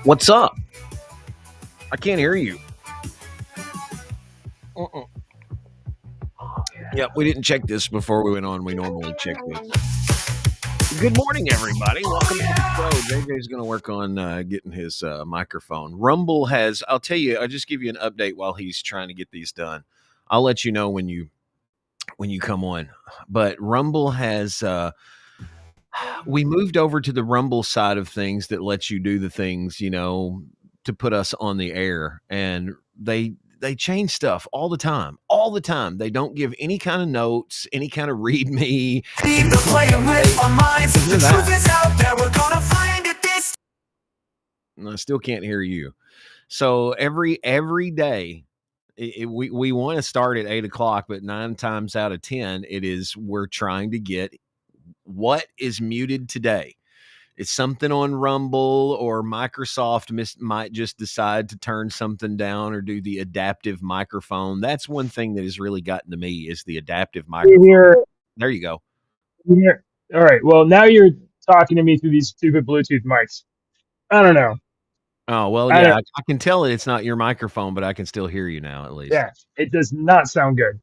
What's up? I can't hear you. Yep, we didn't check this before we went on. We normally check this. Good morning, everybody. Welcome to the show. JJ's going to work on getting his microphone. Rumble has, I'll tell you, I'll just give you an update while he's trying to get these done. I'll let you know when you come on. But Rumble has, we moved over to the Rumble side of things that lets you do the things, to put us on the air. And they change stuff all the time. They don't give any kind of notes, any kind of read me. Keep the playing with our minds. The truth is out there. We're gonna find it this. And I still can't hear you. So every day, we want to start at 8:00, but 9 times out of 10, we're trying to get what is muted today. It's something on Rumble, or Microsoft might just decide to turn something down or do the adaptive microphone. That's one thing that has really gotten to me, is the adaptive microphone. There you go. Here. All right. Well, now you're talking to me through these stupid Bluetooth mics. I don't know. Oh, well, yeah, I can tell it's not your microphone, but I can still hear you now, at least. Yeah, it does not sound good.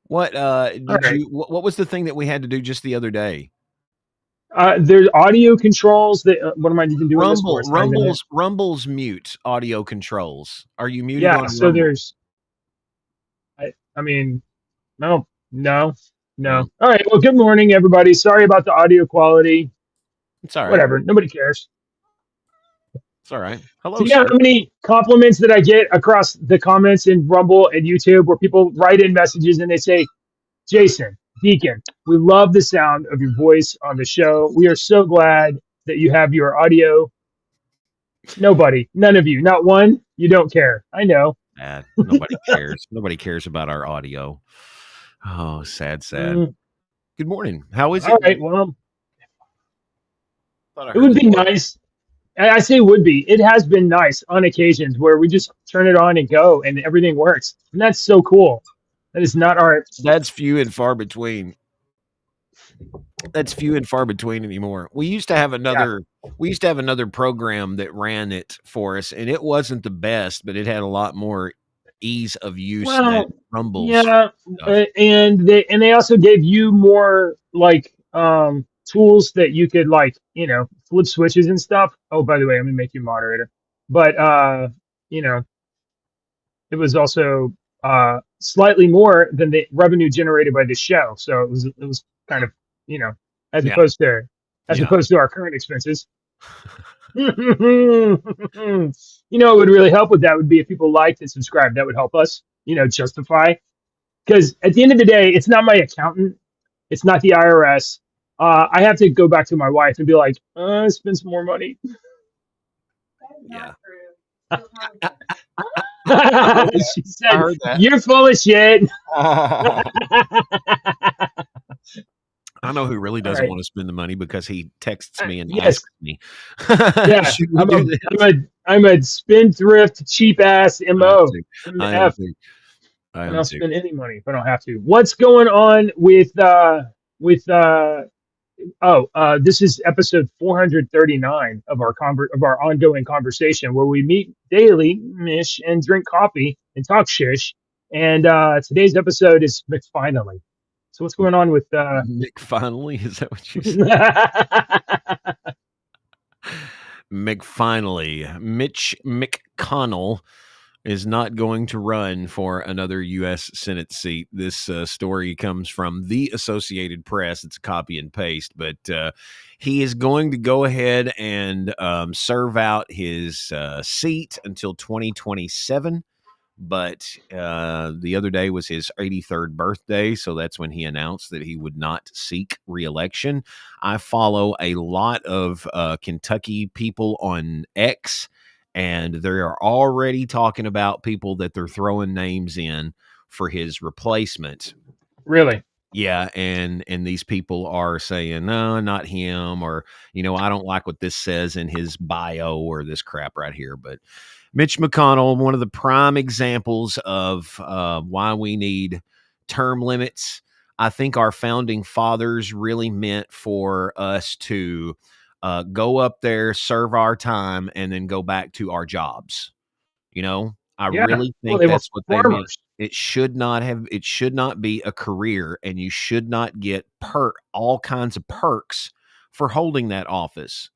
What what was the thing that we had to do just the other day? There's audio controls that what am I even doing? Rumble's mute audio controls. Are you muted? Yeah, on so Rumble? there's I mean, no. All right. Well, good morning, everybody. Sorry about the audio quality. It's all right. Whatever. Nobody cares. It's all right. Hello. So you know how many compliments that I get across the comments in Rumble and YouTube, where people write in messages and they say, Jason, Deacon, we love the sound of your voice on the show. We are so glad that you have your audio. Nobody, none of you, not one. You don't care. I know. Nobody cares. Nobody cares about our audio. Oh, sad. Good morning. How is it? All right. Well, it would be nice. I say would be. It has been nice on occasions where we just turn it on and go and everything works. And that's so cool. That is not our. That's few and far between. That's few and far between anymore. We used to have another program that ran it for us, and it wasn't the best, but it had a lot more ease of use than Rumble's. Yeah, and they also gave you more like tools that you could flip switches and stuff. Oh, by the way, I'm gonna make you moderator. But it was also slightly more than the revenue generated by the show. So it was kind of, as opposed to our current expenses. What would really help with that would be if people liked and subscribed. That would help us, justify. Because at the end of the day, it's not my accountant. It's not the IRS. I have to go back to my wife and be like, spend some more money. Yeah. She said, "You're full of shit." I know who really doesn't want to spend the money, because he texts me and yes. asks me. Yeah, I'm a spendthrift, cheap ass MO. I don't spend any if I don't have to. What's going on with this is episode 439 of our ongoing conversation, where we meet daily and drink coffee and talk shish. And today's episode is McFinally. So what's going on with McFinally? Is that what you said? McFinally. Mitch McConnell is not going to run for another U.S. Senate seat. This story comes from the Associated Press. It's a copy and paste, but he is going to go ahead and serve out his seat until 2027. But the other day was his 83rd birthday, so that's when he announced that he would not seek re-election. I follow a lot of Kentucky people on X, and they are already talking about people that they're throwing names in for his replacement. Really? Yeah, and these people are saying, no, not him, or, I don't like what this says in his bio, or this crap right here. But Mitch McConnell, one of the prime examples of why we need term limits. I think our founding fathers really meant for us to go up there, serve our time, and then go back to our jobs. I Yeah. really Well, think they were that's what they meant. farmers. It should not be a career, and you should not get all kinds of perks for holding that office,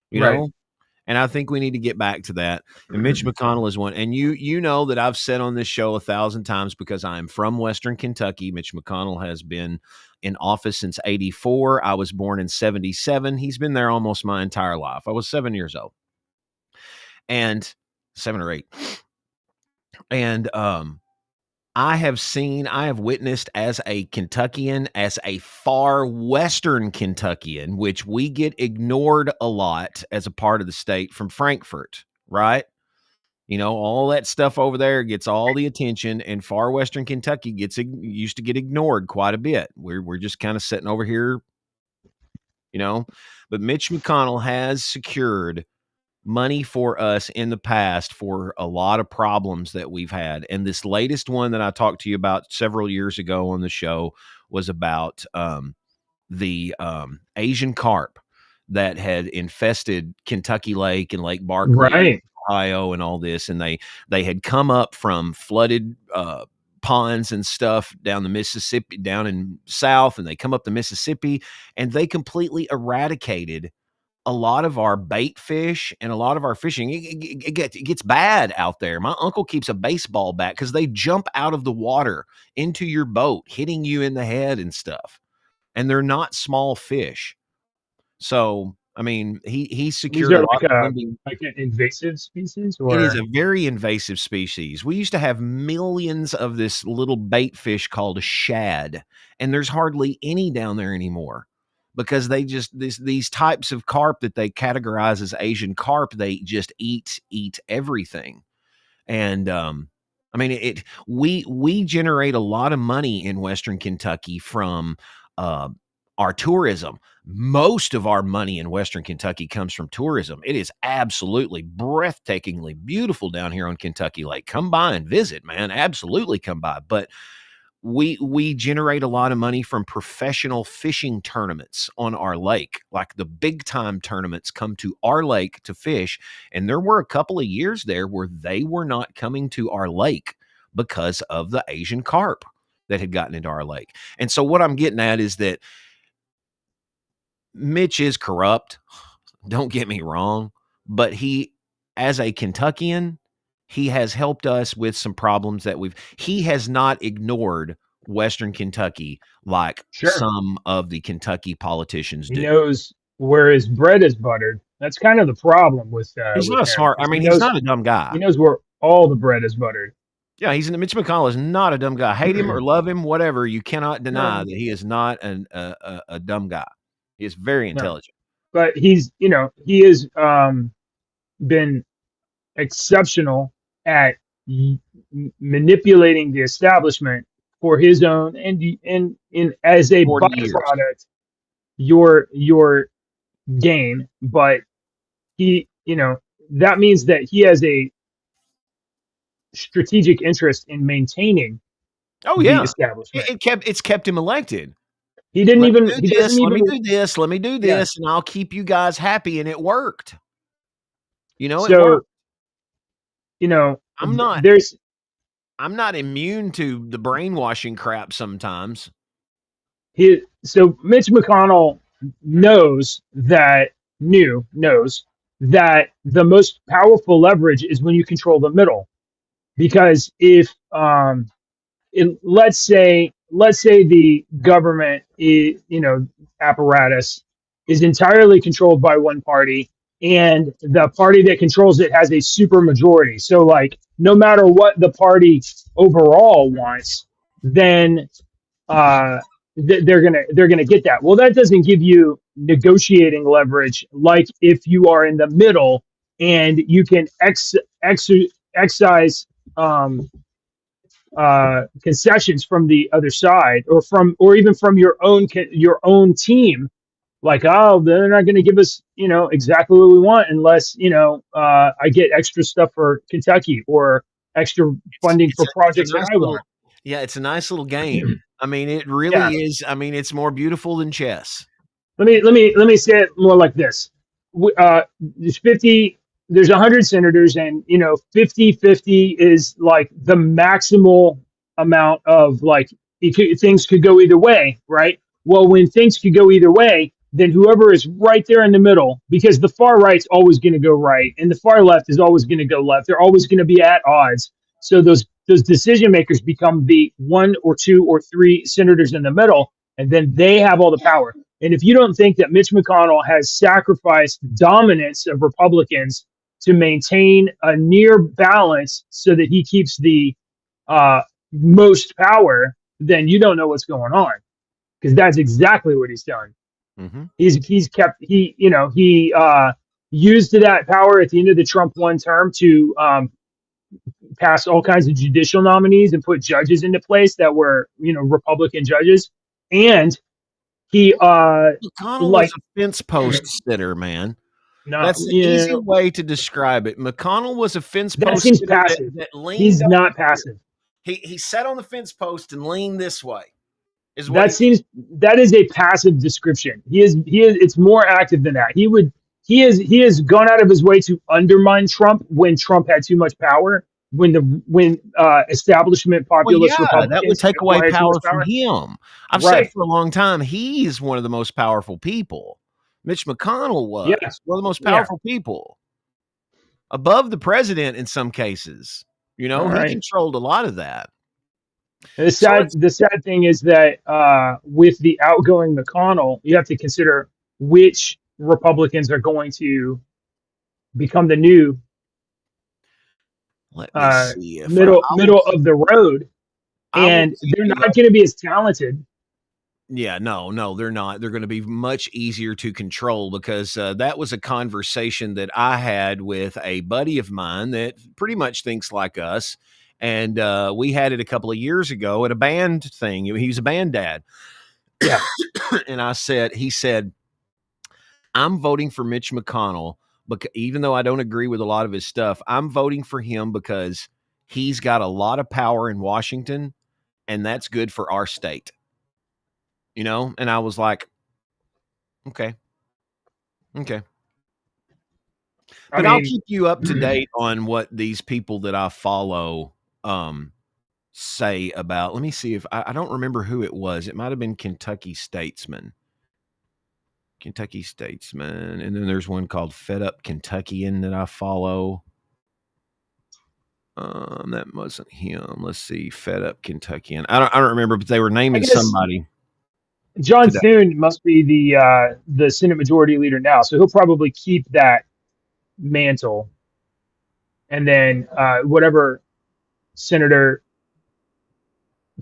you Right. know? And I think we need to get back to that. And Mitch McConnell is one. And you know that I've said on this show 1,000 times because I am from Western Kentucky. Mitch McConnell has been in office since 84. I was born in 77. He's been there almost my entire life. I was 7 years old. And 7 or 8. And I have witnessed as a Kentuckian, as a far Western Kentuckian, which we get ignored a lot as a part of the state from Frankfurt, right? All that stuff over there gets all the attention, and far Western Kentucky used to get ignored quite a bit. We're just kind of sitting over here, but Mitch McConnell has secured money for us in the past for a lot of problems that we've had. And this latest one that I talked to you about several years ago on the show was about the Asian carp that had infested Kentucky Lake and Lake Barkley, Right. Ohio, and all this. And they had come up from flooded ponds and stuff down the Mississippi, down in South, and they come up the Mississippi, and they completely eradicated a lot of our bait fish and a lot of our fishing. It gets bad out there. My uncle keeps a baseball bat because they jump out of the water into your boat, hitting you in the head and stuff. And they're not small fish. So, I mean, he These secured a are lot of funding. like an invasive species, It is or a very invasive species. We used to have millions of this little bait fish called a shad, and there's hardly any down there anymore because they just these types of carp that they categorize as Asian carp, they just eat everything. And I mean, we generate a lot of money in Western Kentucky from our tourism. Most of our money in Western Kentucky comes from tourism. It is absolutely breathtakingly beautiful down here on Kentucky Lake. Come by and visit, man. Absolutely come by. But we generate a lot of money from professional fishing tournaments on our lake. Like the big time tournaments come to our lake to fish. And there were a couple of years there where they were not coming to our lake because of the Asian carp that had gotten into our lake. And so what I'm getting at is that Mitch is corrupt. Don't get me wrong, but as a Kentuckian, he has helped us with some problems that he has not ignored Western Kentucky like sure, some of the Kentucky politicians he do. knows where his bread is buttered. That's kind of the problem with He's not him. smart. I Is mean, he's not a dumb he guy. knows where all the bread is buttered. Yeah, Mitch McConnell is not a dumb guy. Hate him or love him, whatever. You cannot deny No, that he is not a dumb guy. He is very no, intelligent. but he has been exceptional at manipulating the establishment for his own and as a 40 years. byproduct your gain. But that means that he has a strategic interest in maintaining Oh the yeah. establishment. It's kept him elected. He didn't Let me even do he this, doesn't let me even do this, let me do yeah. this, and I'll keep you guys happy. And it worked. It So worked. I'm not there's I'm not immune to the brainwashing crap sometimes. so Mitch McConnell knows that the most powerful leverage is when you control the middle. Because if let's say the government apparatus is entirely controlled by one party, and the party that controls it has a super majority, so like no matter what the party overall wants, then they're gonna get that. Well, that doesn't give you negotiating leverage like if you are in the middle and you can excise concessions from the other side, or even from your own team. Like, oh, they're not going to give us exactly what we want unless I get extra stuff for Kentucky or extra funding for It's a projects that nice I little want. it's a nice little game. I mean, it really Yeah. is. I mean, it's more beautiful than chess. Let me say it more like this. there's 50, there's 100 senators, and 50-50 is like the maximal amount of like things could go either way, right? Well, when things could go either way, then whoever is right there in the middle, because the far right's always going to go right and the far left is always going to go left, they're always going to be at odds. So those decision makers become the one or two or three senators in the middle, and then they have all the power. And if you don't think that Mitch McConnell has sacrificed dominance of Republicans to maintain a near balance so that he keeps the most power, then you don't know what's going on, because that's exactly what he's done. Mm-hmm. He's kept he used that power at the end of the Trump one term to pass all kinds of judicial nominees and put judges into place that were Republican judges, and he McConnell was like a fence post sitter, man. not That's the easy way to describe it. McConnell was a fence that post seems sitter passive. that leaned. He's not passive. He sat on the fence post and leaned this way. That is a passive description. He is it's more active than that. He has gone out of his way to undermine Trump when Trump had too much power, when establishment populist Republicans that would take away acquired too power much from him. I've Right. said for a long time, he's one of the most powerful people. Mitch McConnell was one of the most powerful people, above the president in some cases. He controlled a lot of that. And the sad thing is that with the outgoing McConnell, you have to consider which Republicans are going to become the new Let me see if middle of the road, and they're not going to be as talented. Yeah, no, they're not. They're going to be much easier to control, because that was a conversation that I had with a buddy of mine that pretty much thinks like us. And we had it a couple of years ago at a band thing. He's a band dad. Yeah. And he said, I'm voting for Mitch McConnell, because even though I don't agree with a lot of his stuff, I'm voting for him because he's got a lot of power in Washington, and that's good for our state. And I was like, okay. But I'll keep you up to date on what these people that I follow say about. Let me see if I don't remember who it was. It might have been Kentucky Statesman. And then there's one called Fed Up Kentuckian that I follow. That wasn't him. Let's see, Fed Up Kentuckian. I don't remember, but they were naming somebody. John Thune must be the Senate Majority Leader now, so he'll probably keep that mantle, and then whatever senator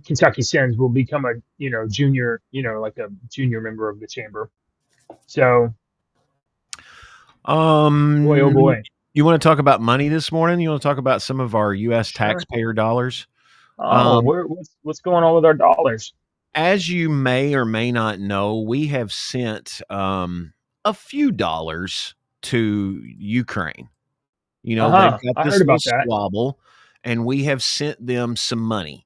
Kentucky sends will become a junior, like a junior member of the chamber. So, boy, oh boy. You want to talk about money this morning? You want to talk about some of our U.S. taxpayer dollars? Oh, what's going on with our dollars? As you may or may not know, we have sent a few dollars to Ukraine. They've got this little squabble, and we have sent them some money.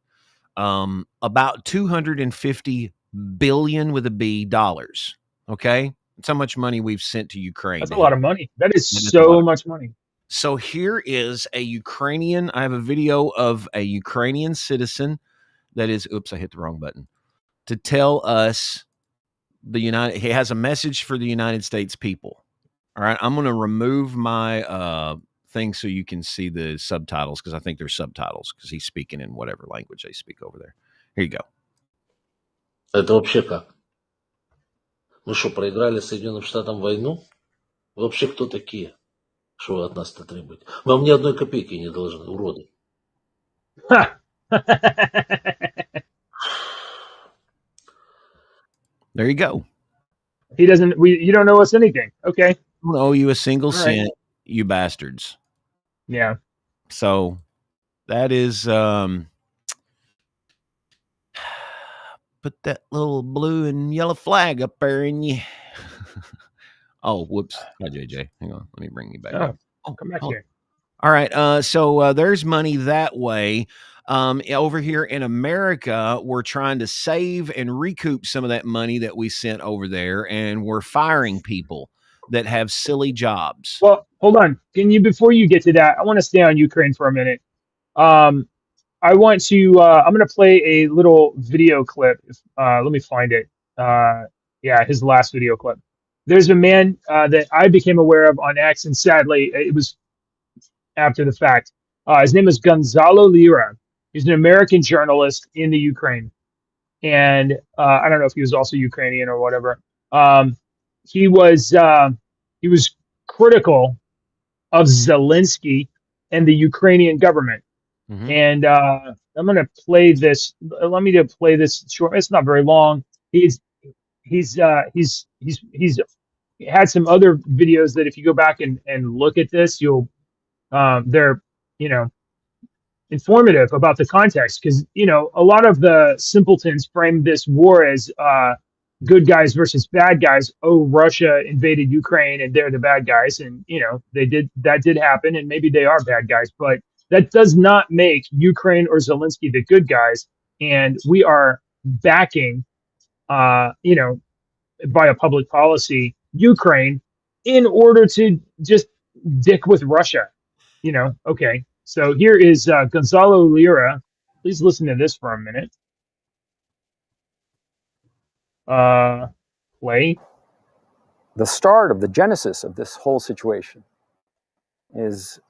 About $250 billion with a B dollars. Okay, that's how much money we've sent to Ukraine. That's a lot of money. That is so much money. So here is a Ukrainian. I have a video of a Ukrainian citizen that is. Oops, I hit the wrong button. To tell us he has a message for the United States people. All right, I'm going to remove my thing so you can see the subtitles, because I think there's subtitles, because he's speaking in whatever language they speak over there. Here you go. Это вообще как? Мы что, проиграли Соединенным Штатам войну? Вы вообще кто такие? Что вы от нас-то требуете? Вам ни одной копейки не должны, уроды. There you go. He doesn't. You don't owe us anything. Okay. I don't owe you a single cent, you bastards. Yeah. So that is put that little blue and yellow flag up there in you. Oh, whoops. Hi, JJ. Hang on. Let me bring you back up. Oh, come back here. All right. So there's money that way. Over here in America, we're trying to save and recoup some of that money that we sent over there, and we're firing people. that have silly jobs. Well, hold on. Before you get to that, I want to stay on Ukraine for a minute. I want to. I'm going to play a little video clip. Let me find it. Yeah, his last video clip. There's a man that I became aware of on X, and sadly, it was after the fact. His name is Gonzalo Lira. He's an American journalist in the Ukraine, and I don't know if he was also Ukrainian or whatever. Um, he was he was critical of Zelensky and the Ukrainian government. And I'm going to play this. Let me play this short. It's not very long. He's had some other videos that if you go back and look at this, you'll they're informative about the context, because a lot of the simpletons frame this war as good guys versus bad guys. Oh, Russia invaded Ukraine and they're the bad guys, and that did happen, and maybe they are bad guys, but that does not make Ukraine or Zelensky the good guys. And we are backing by a public policy Ukraine in order to just dick with Russia. Okay. So here is Gonzalo Lira. Please listen to this for a minute. Play. The start of the genesis of this whole situation is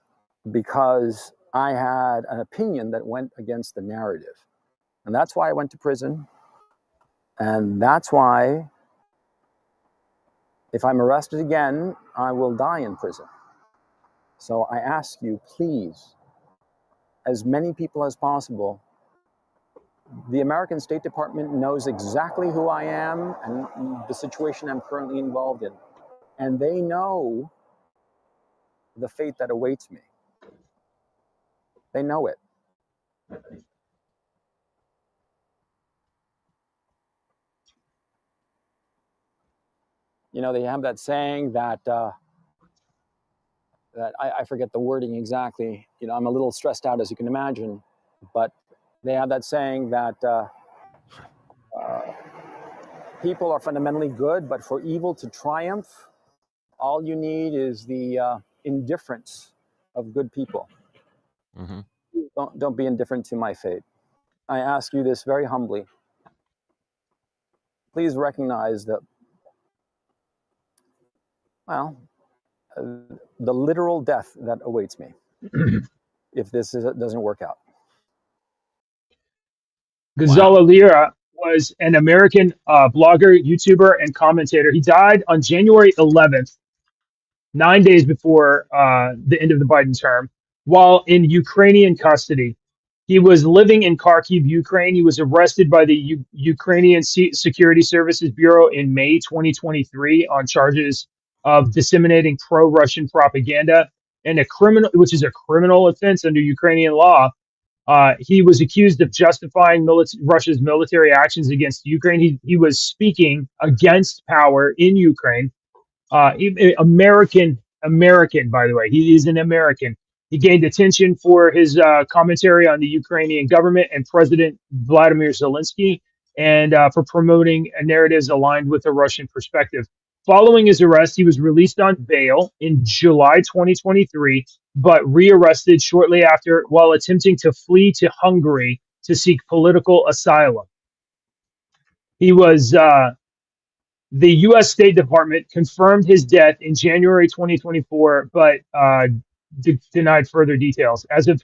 because I had an opinion that went against the narrative. And that's why I went to prison. And that's why, if I'm arrested again, I will die in prison. So I ask you, please, as many people as possible, the American State Department knows exactly who I am and the situation I'm currently involved in. And they know the fate that awaits me. They know it. They have that saying that I forget the wording exactly. I'm a little stressed out, as you can imagine, but they have that saying that people are fundamentally good, but for evil to triumph, all you need is the indifference of good people. Mm-hmm. Don't be indifferent to my fate. I ask you this very humbly. Please recognize that, the literal death that awaits me if this doesn't work out. Gonzalo Lira was an American blogger, YouTuber, and commentator. He died on January 11th, 9 days before the end of the Biden term, while in Ukrainian custody. He was living in Kharkiv, Ukraine. He was arrested by the Ukrainian Security Services Bureau in May 2023 on charges of disseminating pro-Russian propaganda, and which is a criminal offense under Ukrainian law. He was accused of justifying Russia's military actions against Ukraine. He was speaking against power in Ukraine. American, by the way. He is an American. He gained attention for his commentary on the Ukrainian government and President Vladimir Zelensky, and for promoting narratives aligned with the Russian perspective. Following his arrest, he was released on bail in July 2023, but rearrested shortly after while attempting to flee to Hungary to seek political asylum. He was... The U.S. State Department confirmed his death in January 2024, but denied further details. As of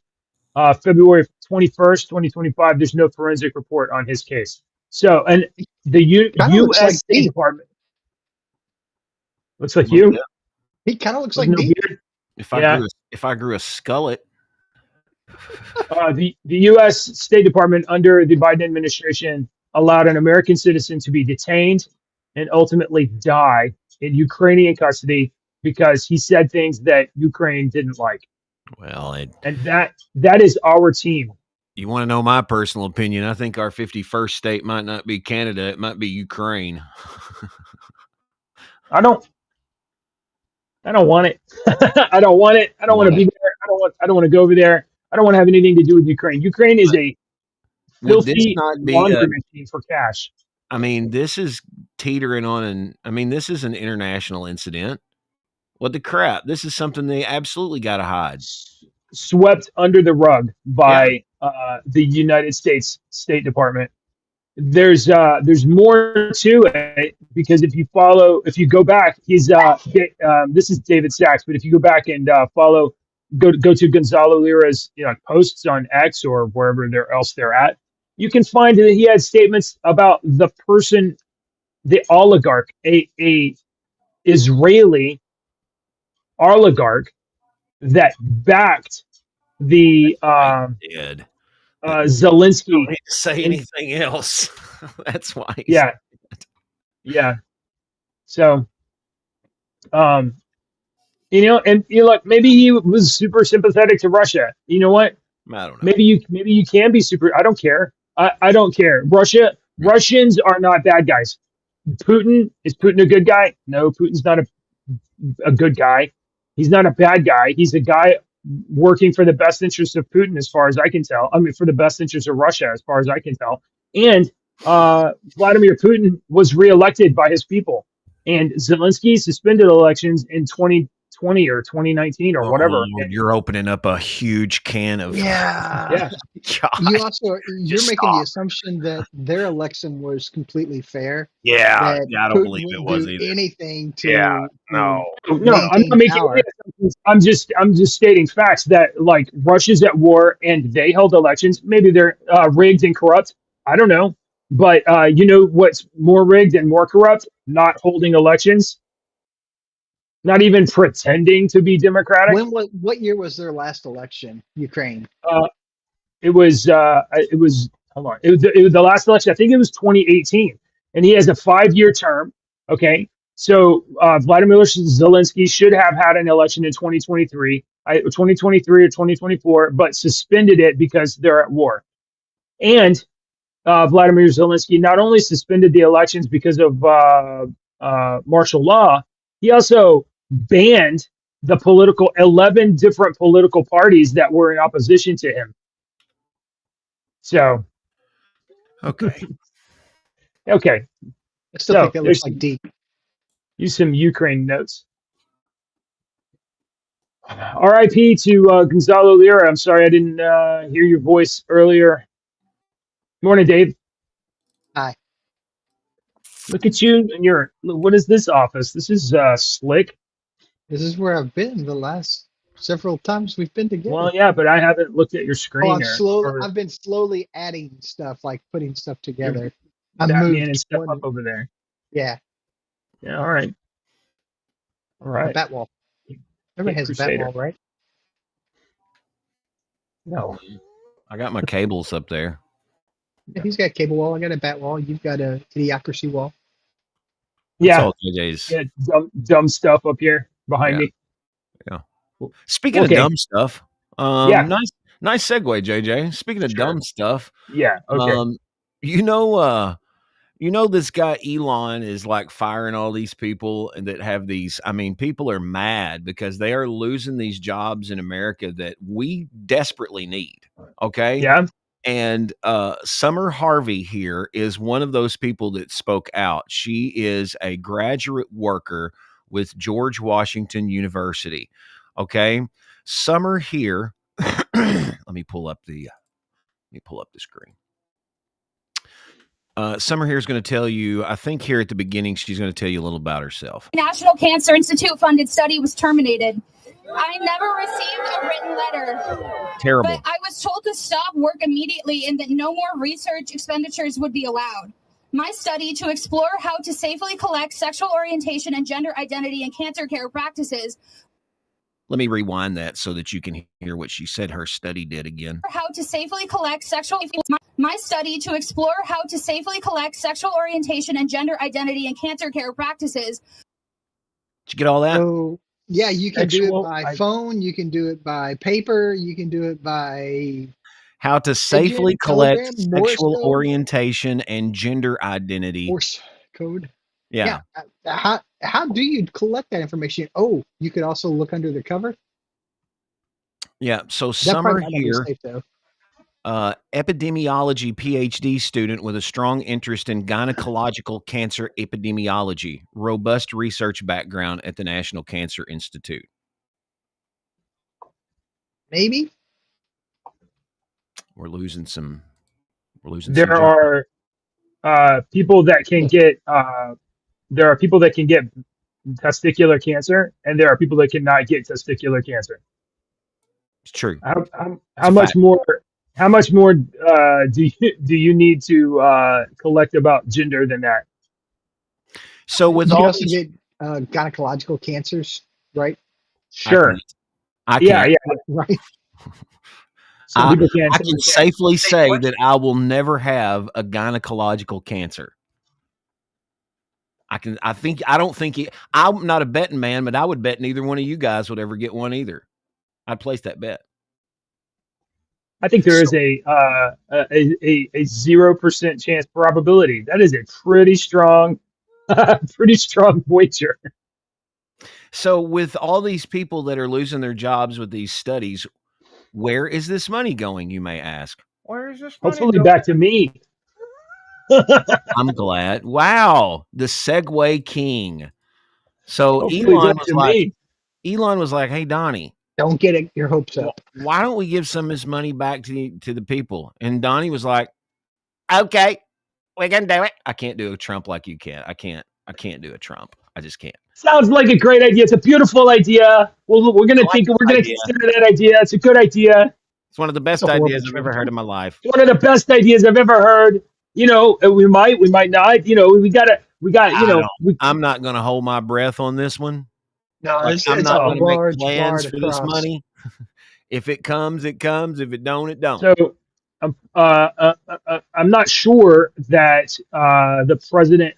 February 21st, 2025, there's no forensic report on his case. So, and the U.S. Like State me. Department looks like you. He kind of looks With like no me. beard. If Yeah. I grew a skullet. The U.S. State Department under the Biden administration allowed an American citizen to be detained and ultimately die in Ukrainian custody because he said things that Ukraine didn't like. Well, And that is our team. You want to know my personal opinion? I think our 51st state might not be Canada. It might be Ukraine. I don't want it. I don't want it. I don't want to be there. I don't want to go over there. I don't want to have anything to do with Ukraine. Ukraine is a Would this filthy not be laundry machine for cash. I mean, this is teetering on this is an international incident. What the crap? This is something they absolutely got to hide. Swept under the rug by the United States State Department. There's more to it because if you go back, this is David Sachs, but if you go back and go to Gonzalo Lira's posts on X or wherever else they're at, you can find that he had statements about the person, the oligarch, a Israeli oligarch that backed the Did. Zelensky. Don't need to say anything else. That's why. Yeah. Yeah. So, and look, maybe he was super sympathetic to Russia. You know what? I don't know. Maybe you can be super. I don't care. I don't care. Russians are not bad guys. Is Putin a good guy? No, Putin's not a good guy. He's not a bad guy. He's a guy working for the best interest of Putin, as far as I can tell. I mean, for the best interest of Russia, as far as I can tell. And Vladimir Putin was reelected by his people, and Zelensky suspended elections in 2020 or 2019 or whatever. Lord, you're opening up a huge can of yeah. You're making the assumption that their election was completely fair. Yeah, that I don't Putin believe it wouldn't was do either. anything to No, I'm maintain not making power. any assumptions. I'm just stating facts that like Russia's at war and they held elections. Maybe they're rigged and corrupt. I don't know. But you know what's more rigged and more corrupt? Not holding elections. Not even pretending to be democratic. What year was their last election? Ukraine. It was hold on. It was the last election. I think it was 2018, and he has a 5-year term. Okay, so Vladimir Zelensky should have had an election in 2023, 2023 or 2024, but suspended it because they're at war. And Vladimir Zelensky not only suspended the elections because of martial law, he also banned the 11 different political parties that were in opposition to him. So, okay. I still think that looks like deep. Use some Ukraine notes. R.I.P. to Gonzalo Lira. I'm sorry I didn't hear your voice earlier. Morning, Dave. Hi. Look at you and what is this office? This is slick. This is where I've been the last several times we've been together. Well, yeah, but I haven't looked at your screen. I've been slowly adding stuff, like putting stuff together. I'm Batman and stuff up over there. Yeah. Yeah. All right. All right. A bat wall. Everybody has a bat wall, right? No. I got my cables up there. Yeah, he's got a cable wall. I got a bat wall. You've got a idiocracy wall. Yeah. Yeah, dumb stuff up here behind me. Yeah. Speaking of dumb stuff, yeah. Nice segue, JJ. Speaking of dumb stuff, yeah. Okay. You know this guy Elon is like firing all these people and that have these. I mean, people are mad because they are losing these jobs in America that we desperately need. Okay. Yeah. And Summer Harvey here is one of those people that spoke out. She is a graduate worker with George Washington University. Okay. Summer here. Let me pull up the screen. Summer here is going to tell you, I think here at the beginning, she's going to tell you a little about herself. National Cancer Institute funded study was terminated. I never received a written letter. Terrible. But I was told to stop work immediately and that no more research expenditures would be allowed. My study to explore how to safely collect sexual orientation and gender identity in cancer care practices. Let me rewind that so that you can hear what she said her study did again. How to safely collect my study to explore how to safely collect sexual orientation and gender identity in cancer care practices. Did you get all that? So, yeah, you can do it by phone. You can do it by paper. You can do it by how to safely collect sexual orientation and gender identity. Morse code. Yeah. How do you collect that information? Oh, you could also look under the cover. Yeah. So Summer here. epidemiology PhD student with a strong interest in gynecological cancer epidemiology, robust research background at the National Cancer Institute. Maybe. We're losing some. There are people that can get. There are people that can get testicular cancer, and there are people that cannot get testicular cancer. It's true. How much more? How much more do you need to collect about gender than that? So with you all also these, get gynecological cancers, right? Sure. I can't. Yeah. Right. Some people can. I can safely say that I will never have a gynecological cancer. I don't think I'm not a betting man, but I would bet neither one of you guys would ever get one either. I'd place that bet. I think there is a 0% chance probability. That is a pretty strong wager. So with all these people that are losing their jobs with these studies, where is this money going, you may ask? Where is this money Hopefully going? back to me. I'm glad. Wow, the Segway King. So Hopefully back to me. Elon was like, "Hey Donnie, don't get your hopes up. Why don't we give some of this money back to the people?" And Donnie was like, "Okay, we can do it." I can't do a Trump like you can. I can't do a Trump. I just can't. Sounds like a great idea. It's a beautiful idea. Well, we're gonna consider that idea. It's a good idea. It's one of the best ideas I've ever heard in my life. It's one of the best ideas I've ever heard. You know, we might not. You know, we got. You know, I'm not going to hold my breath on this one. No, I'm not going to make plans for this across. money. If it comes, it comes. If it don't, it don't. So, I'm not sure that the president.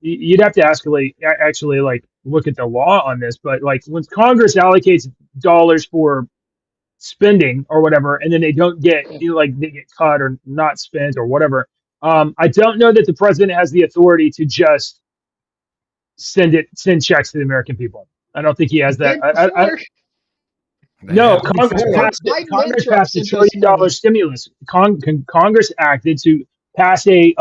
You'd have to actually like look at the law on this. But like when Congress allocates dollars for spending or whatever, and then they don't get they get cut or not spent or whatever. I don't know that the president has the authority to just send checks to the American people. I don't think he has that. No, Congress passed a $1 trillion stimulus. Congress acted to pass a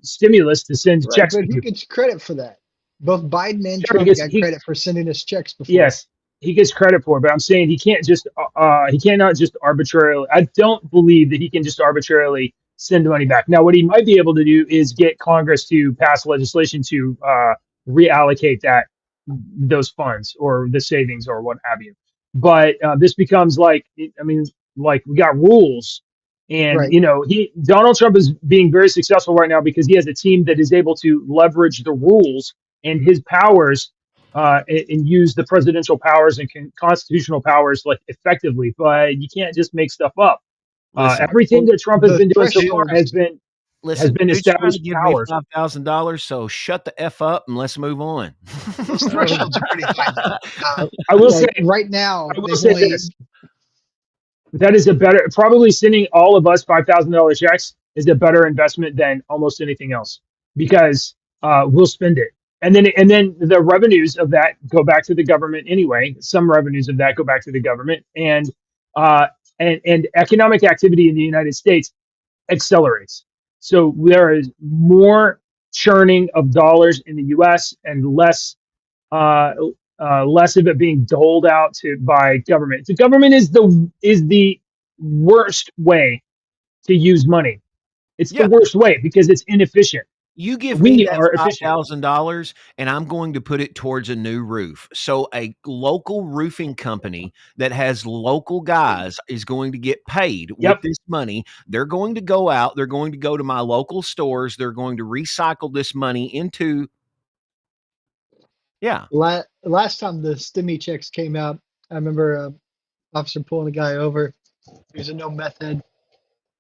stimulus to send checks. But who gets credit for that? Both Biden and Trump got credit for sending us checks before. Yes, he gets credit for it, but I'm saying he cannot just arbitrarily. I don't believe that he can just arbitrarily send the money back. Now, what he might be able to do is get Congress to pass legislation to reallocate those funds or the savings or what have you. But this becomes like we got rules, and Donald Trump is being very successful right now because he has a team that is able to leverage the rules and his powers and use the presidential powers and constitutional powers like effectively. But you can't just make stuff up. Everything that Trump has been doing so far has been established give powers. Me $5,000, so shut the F up and let's move on. Those thresholds are pretty high. I will say right now, this. That is probably sending all of us $5,000 checks is a better investment than almost anything else because we'll spend it. And then the revenues of that go back to the government anyway. Some revenues of that go back to the government, and economic activity in the United States accelerates. So there is more churning of dollars in the U.S. and less of it being doled out by government. The government is the worst way to use money. It's the worst way because it's inefficient. You give me that $5,000 and I'm going to put it towards a new roof. So a local roofing company that has local guys is going to get paid with this money. They're going to go out. They're going to go to my local stores. They're going to recycle this money into. Yeah. Last time the stimmy checks came out, I remember officer pulling a guy over. He was a no meth head.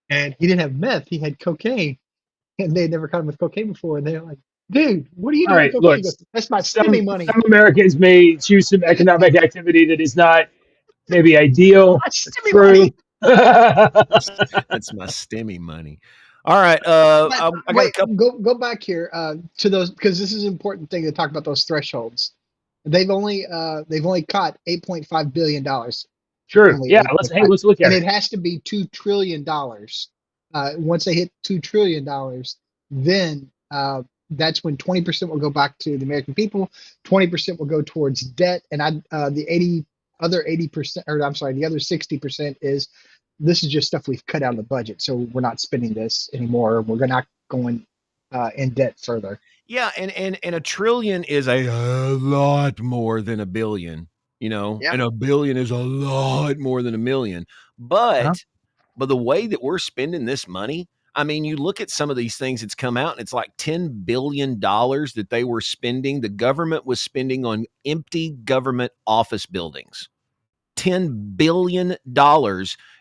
And he didn't have meth. He had cocaine. And they had never caught him with cocaine before. And they're like, dude, what are you doing with cocaine? Look, he goes, that's my stimmy money. Some Americans may choose some economic activity that is not maybe ideal. True. That's my stimmy money. All right. I got a couple. Go back here to those, because this is an important thing to talk about those thresholds. They've only caught $8.5 billion. True. only Yeah. 8.5. Let's look at And it. it has to be $2 trillion. Once they hit $2 trillion, then that's when 20% will go back to the American people, 20% will go towards debt, and the other 80%, or I'm sorry, the other 60% is this is just stuff we've cut out of the budget, so we're not spending this anymore. We're not going in debt further. Yeah, and a trillion is a lot more than a billion, you know, Yeah. and a billion is a lot more than a million. Uh-huh. But the way that we're spending this money, I mean, you look at some of these things that's come out, and it's like $10 billion that they were spending. The government was spending on empty government office buildings. $10 billion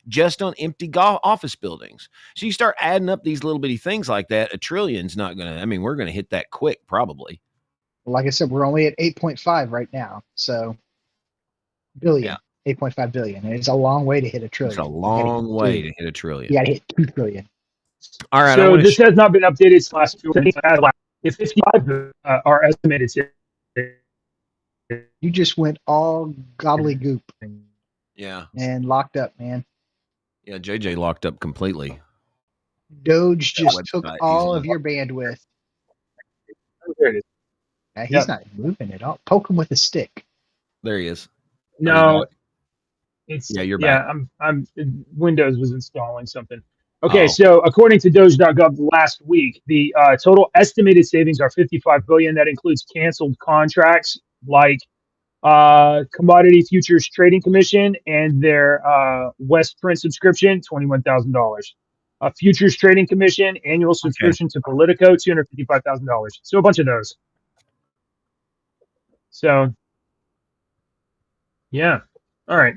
just on empty office buildings. So you start adding up these little bitty things like that, a trillion's not going to, I mean, we're going to hit that quick probably. Like I said, we're only at 8.5 right now. So billion, Yeah. 8.5 billion. And it's a long way to hit a trillion. It's a long way to hit a trillion. You got to hit 2 trillion. All right. So this has not been updated since last year. If 55 are estimated. You just went all gobbledygook. Yeah. And locked up, man. Yeah, JJ locked up completely. Doge just took all of your bandwidth. There it is. He's not moving at all. Poke him with a stick. There he is. No, it's you're back. I'm Windows was installing something. Okay, so according to Doge.gov last week, the total estimated savings are 55 billion. That includes canceled contracts like Commodity Futures Trading Commission and their West Print subscription, $21,000. Futures Trading Commission annual subscription to Politico, $255,000. So a bunch of those. So, yeah. All right.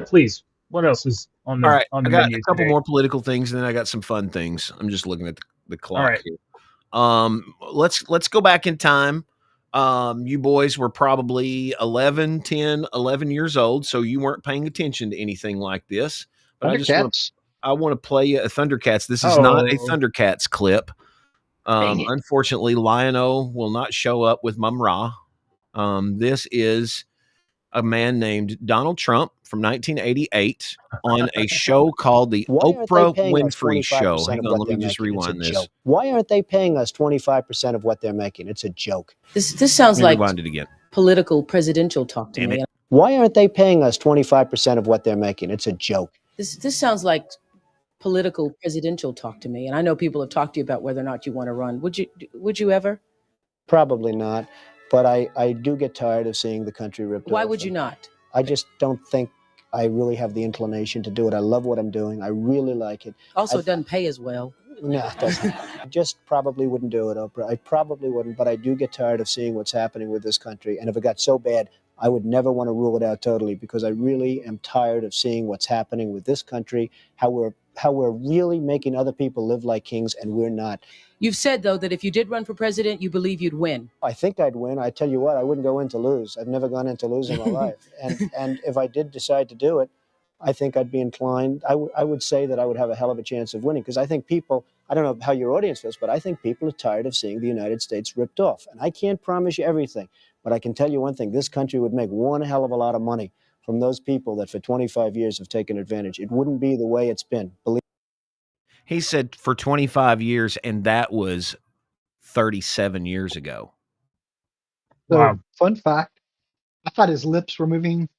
Please. What else is on the All right, on the I got menu a couple today? more political things, and then I got some fun things. I'm just looking at the clock right. here. Let's go back in time. You boys were probably 11 years old, so you weren't paying attention to anything like this. But I want to play you a Thundercats. This is not a Thundercats clip. Unfortunately, Lion-O will not show up with Mum Ra. This is a man named Donald Trump from 1988 on a show called the Oprah Winfrey Show. Hang on, let me just rewind this. Why aren't they paying us 25% of what they're making? It's a joke. This sounds like rewind it again. Political presidential talk to me. Why aren't they paying us 25% of what they're making? It's a joke. This sounds like political presidential talk to me. And I know people have talked to you about whether or not you want to run. Would you ever? Probably not. But I do get tired of seeing the country ripped off. Why would you not? I just don't think I really have the inclination to do it. I love what I'm doing. I really like it. Also, it doesn't pay as well. No, it doesn't. I just probably wouldn't do it, Oprah. I probably wouldn't, but I do get tired of seeing what's happening with this country. And if it got so bad, I would never want to rule it out totally, because I really am tired of seeing what's happening with this country, how we're really making other people live like kings, and we're not. You've said, though, that if you did run for president, you believe you'd win. I think I'd win. I tell you what, I wouldn't go in to lose. I've never gone in to lose in my life. And if I did decide to do it, I think I'd be inclined. I would say that I would have a hell of a chance of winning, because I think people, I don't know how your audience feels, but I think people are tired of seeing the United States ripped off. And I can't promise you everything, but I can tell you one thing. This country would make one hell of a lot of money from those people that for 25 years have taken advantage. It wouldn't be the way it's been. He said for 25 years, and that was 37 years ago. So, wow. Fun fact, I thought his lips were moving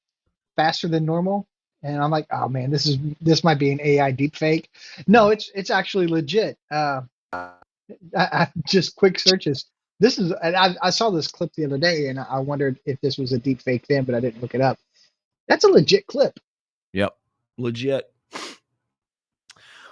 faster than normal. And I'm like, oh man, this might be an AI deepfake. No, it's actually legit. I just quick searches. I saw this clip the other day, and I wondered if this was a deepfake thing, but I didn't look it up. That's a legit clip. Yep, legit.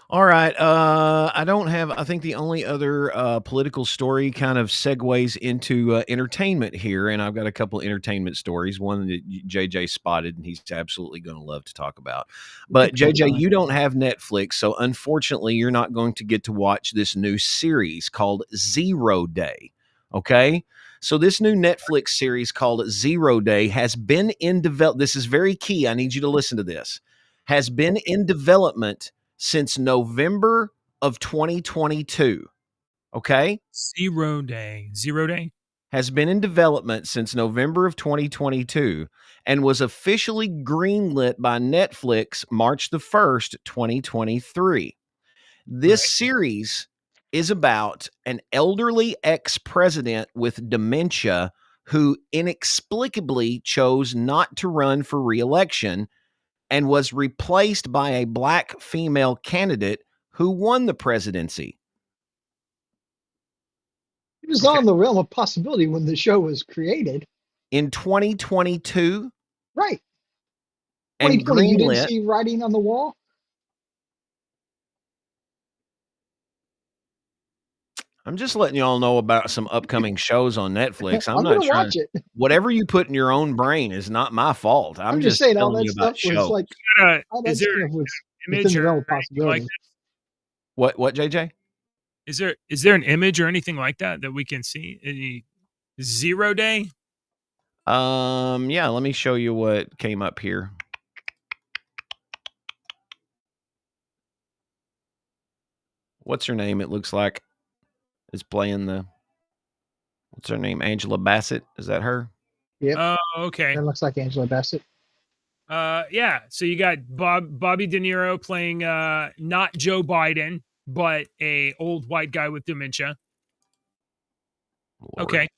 All right. I think the only other political story kind of segues into entertainment here. And I've got a couple entertainment stories, one that JJ spotted and he's absolutely going to love to talk about. But JJ, you don't have Netflix. So unfortunately, you're not going to get to watch this new series called 0 Day. Okay. So this new Netflix series called 0 Day has been in development. This is very key. I need you to listen to this. Has been in development since November of 2022. Okay? 0 Day. 0 Day? has been in development since November of 2022 and was officially greenlit by Netflix March the 1st, 2023. This series is about an elderly ex-president with dementia who inexplicably chose not to run for re-election and was replaced by a black female candidate who won the presidency. It was all in the realm of possibility when the show was created. In 2022, Right. and 2020, you didn't greenlit. see writing on the wall? I'm just letting y'all know about some upcoming shows on Netflix. I'm I'm not going to trying. watch it. Whatever you put in your own brain is not my fault. I'm just saying all telling that you about stuff was shows. like, all that Is there stuff was image within the or realm of anything like possibility. What, JJ? Is there an image or anything like that that we can see? Any 0 day? Yeah, let me show you what came up here. What's her name? It looks like is playing the. What's her name? Angela Bassett. Is that her? Yep. Oh, okay. That looks like Angela Bassett. Yeah. So you got Bobby De Niro playing not Joe Biden, but a old white guy with dementia. Lord. Okay.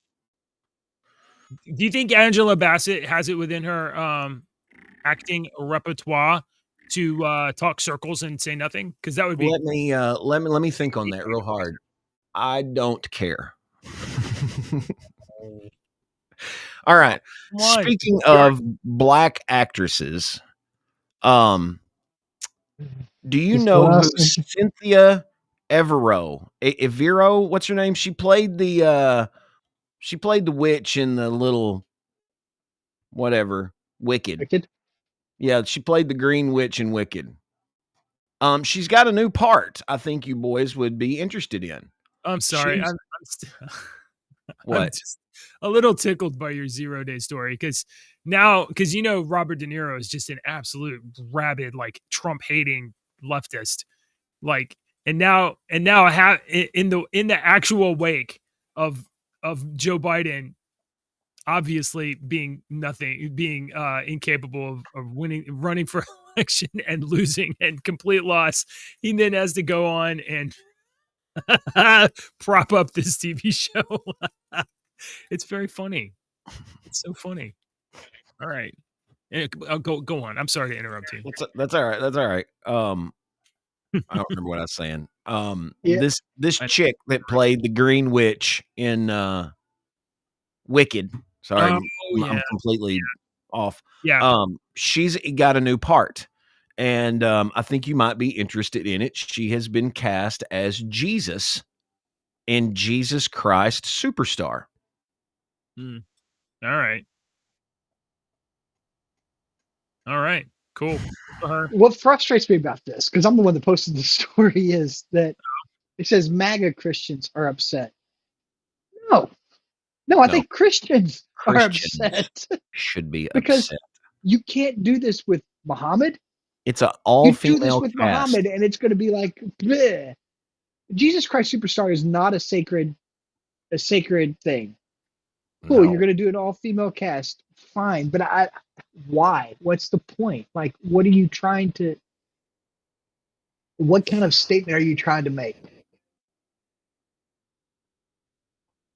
Do you think Angela Bassett has it within her acting repertoire to talk circles and say nothing? Because that would be. Let me think on that real hard. I don't care. All right. Why? Speaking of black actresses, do you Just know what who else? Cynthia Evero? What's her name? She played the witch in the little whatever Wicked. Wicked? Yeah, she played the green witch in Wicked. She's got a new part. I think you boys would be interested in. I'm sorry. She's- I'm What? just a little tickled by your 0 day story because you know Robert De Niro is just an absolute rabid, like Trump hating leftist, like and now I have in the actual wake of Joe Biden obviously being incapable of running for election and losing and complete loss. He then has to go on and prop up this TV show. It's very funny. It's so funny. All right. I'll go on. I'm sorry to interrupt you. That's all right. That's all right. I don't remember what I was saying. Yeah. This chick that played the Green Witch in Wicked. Sorry, I'm completely off. Yeah. She's got a new part, and I think you might be interested in it. She has been cast as Jesus in Jesus Christ Superstar. All right. All right. Cool. What frustrates me about this, because I'm the one that posted the story, is that it says MAGA Christians are upset. No, I think Christians are upset should be because upset. you can't do this with Muhammad. It's an all-female You do this with cast. Muhammad, and it's going to be like, bleh. Jesus Christ Superstar is not a sacred thing. Cool, you're going to do an all-female cast, fine, but why? What's the point? Like, what are you trying to? What kind of statement are you trying to make?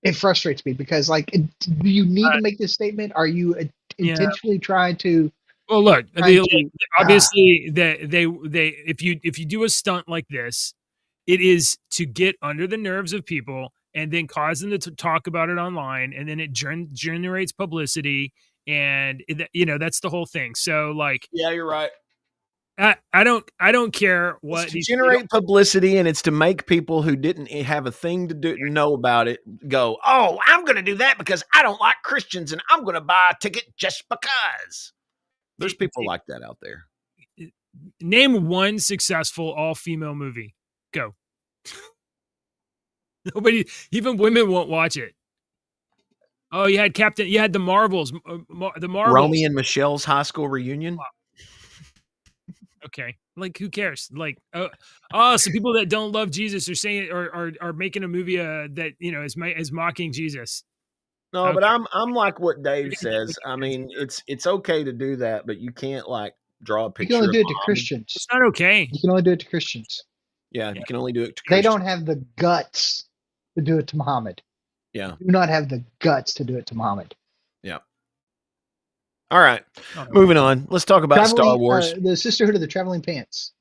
It frustrates me because, like, do you need to make this statement? Are you intentionally trying to? Well, look, obviously, they if you do a stunt like this, it is to get under the nerves of people and then cause them to talk about it online, and then it generates publicity, and that's the whole thing. So, like, yeah, you're right. I don't care what it's to generate publicity, and it's to make people who didn't have a thing to know about it go, oh, I'm going to do that because I don't like Christians, and I'm going to buy a ticket just because. There's people like that out there. Name one successful all-female movie. Go. Nobody, even women won't watch it. Oh, you had the Marvels. The Marvels. Romy and Michelle's high school reunion. Okay, like who cares? Like, so people that don't love Jesus are saying are making a movie that is mocking Jesus. No, but Okay. I'm like what Dave We says. I can mean, it's okay to do that, but you can't like draw a You can only picture of do it to Muhammad. Christians. It's not okay. You can only do it to Christians. Yeah, Yeah. you can only do it to They Christians. don't have the guts to do it to Muhammad. Yeah, Do not have the guts to do it to Muhammad. yeah. All right, Oh, moving on. Let's talk about Star Traveling, Wars. the Sisterhood of the Traveling Pants,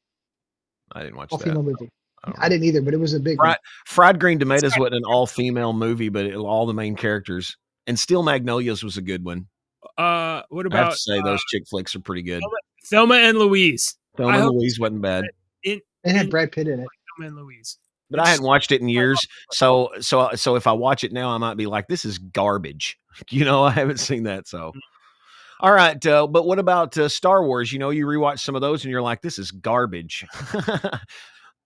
I didn't watch all that. female movie. I don't I know. didn't either, but it was a big one. Fried Green Tomatoes wasn't an all-female movie, but all the main characters. And Steel Magnolias was a good one. what I have to about say those chick flicks are pretty good. Thelma and Louise? Thelma I and hope Louise wasn't bad, It had Brad Pitt in it. Thelma and Louise. but I hadn't watched it in years. So if I watch it now, I might be like, this is garbage. I haven't seen that. So, all right. But what about Star Wars? You rewatch some of those and you're like, this is garbage.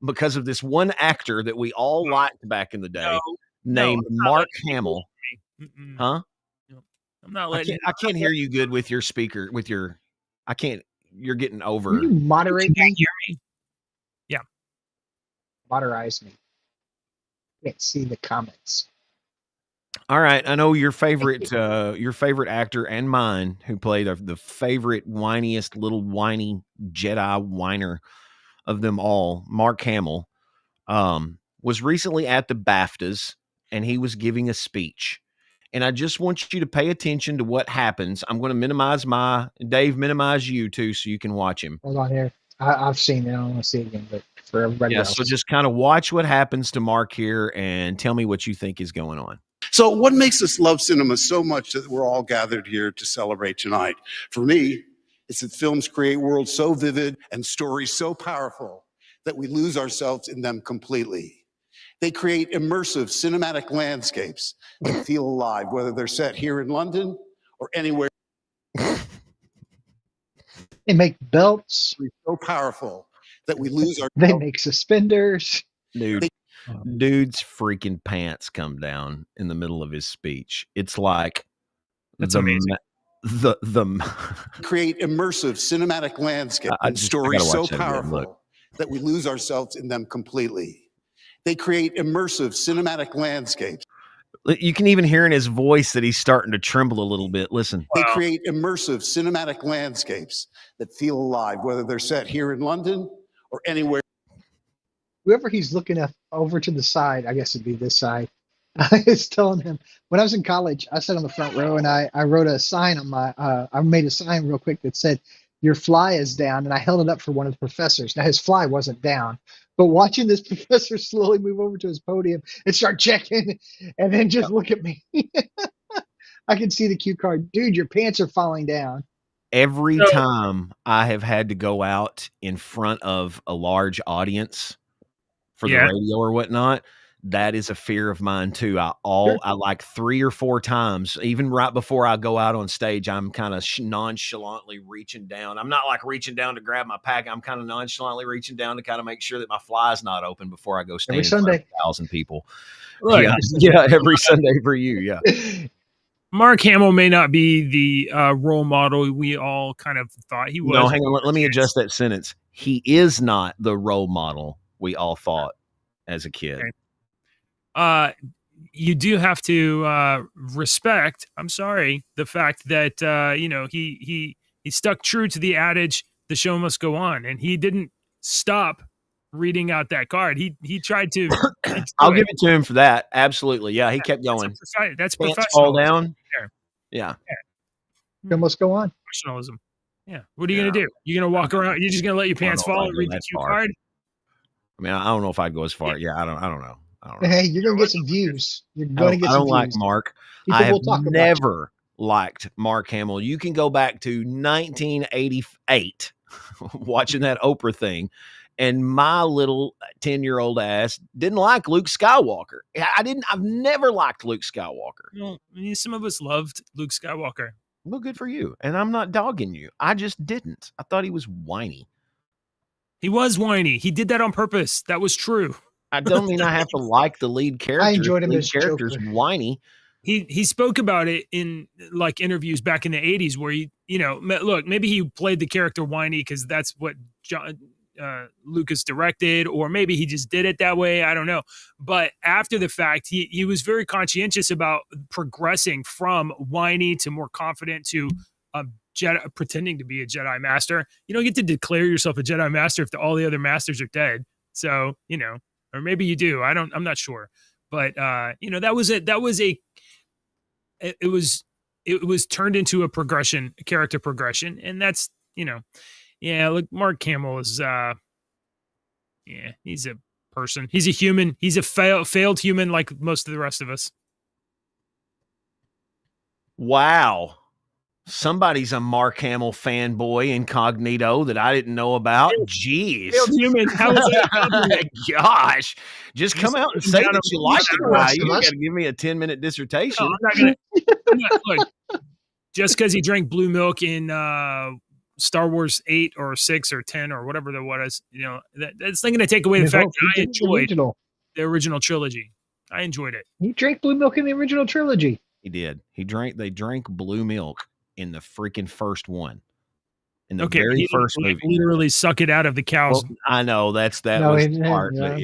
Because of this one actor that we all liked back in the day named Mark Hamill. Huh? No, I'm not letting I can't hear you good with your speaker, I can't, you're getting over. Can you moderate me? hear me. Yeah. Moderize me. Can't see the comments. All right. I know your favorite actor and mine who played the favorite whiniest little whiny Jedi whiner of them all, Mark Hamill, was recently at the BAFTAs and he was giving a speech. And I just want you to pay attention to what happens. I'm going to minimize minimize you too, so you can watch him. Hold on here. I've seen it. I don't want to see it again, but for everybody else. So just kind of watch what happens to Mark here and tell me what you think is going on. So what makes us love cinema so much that we're all gathered here to celebrate tonight? For me, it's that films create worlds so vivid and stories so powerful that we lose ourselves in them completely. They create immersive cinematic landscapes that feel alive, whether they're set here in London or anywhere. They make belts. So powerful that we lose our. They make suspenders. Dude's freaking pants come down in the middle of his speech. It's like that's amazing. Create immersive cinematic landscapes and stories so powerful that we lose ourselves in them completely. They create immersive cinematic landscapes. You can even hear in his voice that he's starting to tremble a little bit. Listen. They create immersive cinematic landscapes that feel alive, whether they're set here in London or anywhere. Whoever he's looking at over to the side, I guess it'd be this side, is telling him. When I was in college, I sat on the front row and I wrote a sign on my, I made a sign real quick that said, "Your fly is down," and I held it up for one of the professors. Now his fly wasn't down, but watching this professor slowly move over to his podium and start checking and then just look at me. I can see the cue card. Dude, your pants are falling down. Every time I have had to go out in front of a large audience for the radio or whatnot, that is a fear of mine too. I like 3 or 4 times, even right before I go out on stage, I'm kind of nonchalantly reaching down. I'm not like reaching down to grab my pack. I'm kind of nonchalantly reaching down to kind of make sure that my fly is not open before I go stand in front of 1,000 people. Right. Yeah, every Sunday for you. Yeah. Mark Hamill may not be the role model we all kind of thought he was. No, hang on. Let me adjust that sentence. He is not the role model we all thought as a kid. Okay. You do have to respect, I'm sorry, the fact that he stuck true to the adage, the show must go on, and he didn't stop reading out that card. He tried to I'll give it to him for that. Absolutely. Yeah, he kept going. That's Pants professional. fall down. Yeah. Show must go on. Professionalism. Yeah. What are you gonna do? You're gonna walk around, you're just gonna let your pants fall and read the cue card? I mean, I don't know if I'd go as far. Yeah, I don't know. Hey, you're gonna get some views. You're gonna get some views. I don't like Mark. People I have will talk about never liked Mark Hamill. You can go back to 1988 watching that Oprah thing, and my little 10-year-old ass didn't like Luke Skywalker. I've never liked Luke Skywalker. Well, I mean, some of us loved Luke Skywalker. Well, good for you. And I'm not dogging you. I just didn't. I thought he was whiny. He was whiny. He did that on purpose. That was true. I don't mean I have to like the lead character. I enjoyed him as character's Joker. Whiny. He spoke about it in like interviews back in the 80s where he, look, maybe he played the character whiny because that's what Lucas directed, or maybe he just did it that way. I don't know. But after the fact, he was very conscientious about progressing from whiny to more confident to Jedi, pretending to be a Jedi master. You don't get to declare yourself a Jedi master if all the other masters are dead. So, or maybe you do. I'm not sure. But that was it. It was turned into a character progression, and that's look, Mark Hamill is he's a person, he's a human, he's a failed human like most of the rest of us. Wow. Somebody's a Mark Hamill fanboy incognito that I didn't know about. Jeez. Failed human. How is that? Gosh. Just come out and say that you like the guy. You got to give me a 10-minute dissertation. No, I'm not look, just because he drank blue milk in Star Wars 8 or 6 or 10 or whatever that was, that's not going to take away the fact that I enjoyed the original trilogy. I enjoyed it. He drank blue milk in the original trilogy. He did. They drank blue milk in the freaking first one. In the very first movie. Literally suck it out of the cows. Well, I know that was smart, but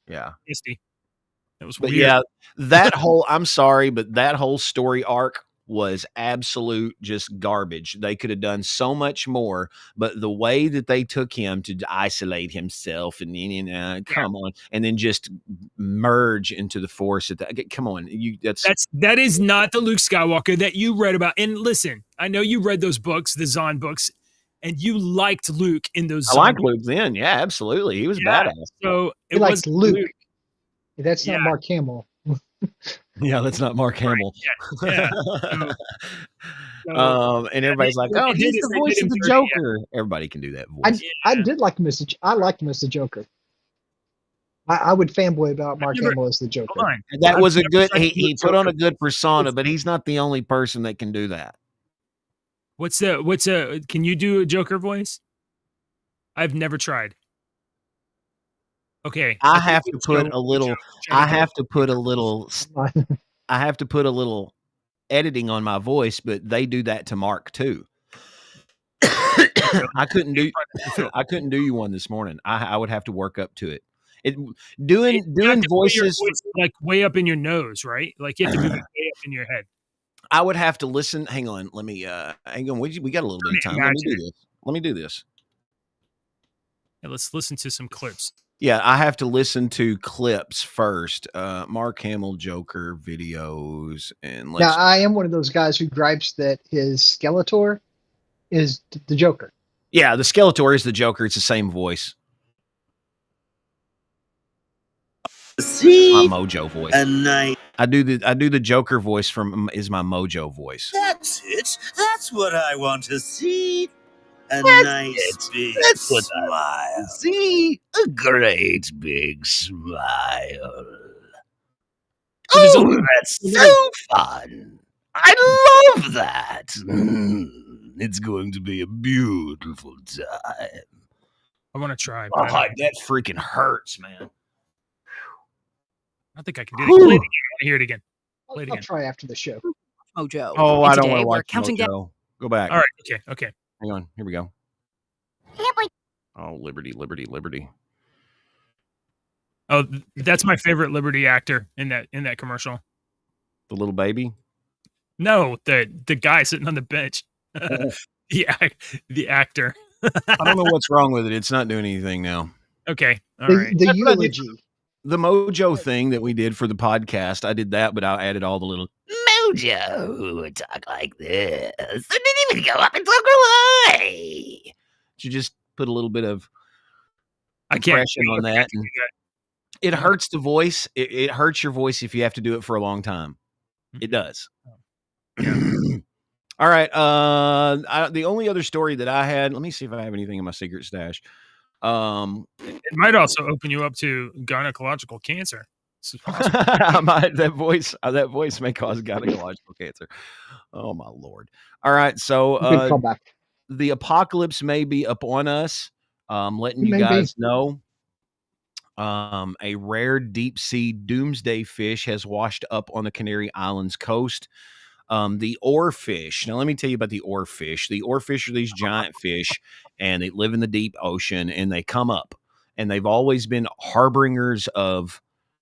yeah. It was but weird. Yeah, that whole I'm sorry, but that whole story arc was absolute just garbage. They could have done so much more, but the way that they took him to isolate himself and come on, and then just merge into the Force. Come on, that is not the Luke Skywalker that you read about. And listen, I know you read those books, the Zahn books, and you liked Luke in those. I liked Luke then. Yeah, absolutely, he was badass. So it was Luke. That's not Mark Hamill. Yeah, that's not Mark Hamill. Yeah. And everybody's like, "Oh, he's the voice of the Joker." Everybody can do that voice. I did like him as I liked him as the Joker. I would fanboy about Mark Hamill as the Joker. That was a good. He put on a good persona, but he's not the only person that can do that. Can you do a Joker voice? I've never tried. Okay. I have to put a little editing on my voice, but they do that to Mark too. I couldn't do you one this morning. I would have to work up to it. Doing voices like way up in your nose, right? Like you have to move it way up in your head. I would have to listen. Hang on. Let me hang on. We got a little bit of time. Let me do this. Yeah, let's listen to some clips. Yeah, I have to listen to clips first. Mark Hamill Joker videos, and now I am one of those guys who gripes that his Skeletor is the Joker. Yeah, the Skeletor is the Joker. It's the same voice. See, my Mojo voice. A night. I do the Joker voice is my Mojo voice. That's it. That's what I want to see. Nice big smile. See, a great big smile. Oh, that's so fun. I love that. It's going to be a beautiful time. I want to try. Oh, that freaking hurts, man. I think I can do it. Play it again. I want to hear it again. I'll try after the show. Mojo. Oh, I don't want to we're watch counting Mojo. down. Go back. All right. Okay. Hang on. Here we go. Oh, Liberty. Oh, that's my favorite Liberty actor in that commercial. The little baby? No, the guy sitting on the bench. The actor. I don't know what's wrong with it. It's not doing anything now. Okay. All right. The eulogy. The Mojo thing that we did for the podcast, I did that, but I added all the little Mojo talk like this. I didn't even go up and talk away. You just put a little bit of compression on that. And it hurts the voice. It hurts your voice if you have to do it for a long time. It does. All right. The only other story that I had, let me see if I have anything in my secret stash. It might also open you up to gynecological cancer. that voice may cause gynecological cancer. Oh my Lord. All right. So the apocalypse may be upon us. Letting you guys know. A rare deep sea doomsday fish has washed up on the Canary Islands coast. The oarfish. Now, let me tell you about the oarfish. The oarfish are these giant fish, and they live in the deep ocean, and they come up, and they've always been harbingers of